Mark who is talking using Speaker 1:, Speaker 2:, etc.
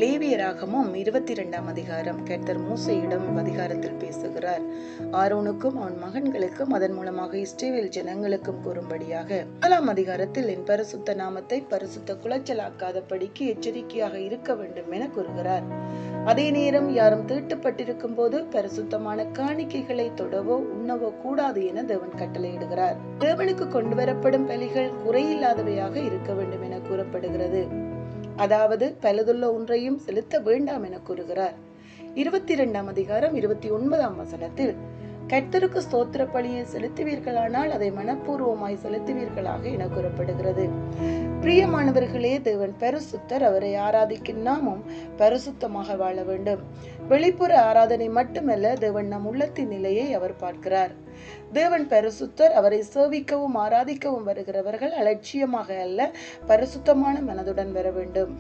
Speaker 1: லேவியராகமம் 22ஆம் அதிகாரம். கர்த்தர் மூசையிடம் அதிகாரத்தில் பேசுகிறார். ஆரோனுக்கும் அவன் மகன்களுக்கும் அதன் மூலமாக இஸ்ரவேல் ஜனங்களுக்கும் கூறும்படியாக 4ஆம் அதிகாரத்தில் என் பரிசுத்த நாமத்தை பரிசுத்த குலைச்சலாக்காதபடிக்கு எச்சரிக்கையாக இருக்க வேண்டும் என கூறுகிறார். அதே நேரம் யாரும் தீட்டுப்பட்டிருக்கும் போது பரிசுத்தமான காணிக்கைகளை தொடவோ உண்ணவோ கூடாது என தேவன் கட்டளையிடுகிறார். தேவனுக்கு கொண்டு வரப்படும் பலிகள் குறையில்லாதவையாக இருக்க வேண்டும் என கூறப்படுகிறது. அதாவது பலதுள்ள ஒன்றையும் செலுத்த வேண்டாம் என கூறுகிறார். 22ஆம் அதிகாரம் 29ஆம் வசனத்தில் கர்த்தருக்கு ஸ்தோத்திர பலியை செலுத்துவீர்களானால் அதை மனப்பூர்வமாய் செலுத்துவீர்களாக என கூறப்படுகிறது. பிரியமானவர்களே, தேவன் பரிசுத்தர். அவரை ஆராதிக்கும் நாமும் பரிசுத்தமாக வாழ வேண்டும். வெளிப்புற ஆராதனை மட்டுமல்ல, தேவன் நம் உள்ளத்தின் நிலையை அவர் பார்க்கிறார். தேவன் பரிசுத்தர். அவரை சேவிக்கவும் ஆராதிக்கவும் வருகிறவர்கள் அலட்சியமாக அல்ல, பரிசுத்தமான மனதுடன் வர வேண்டும்.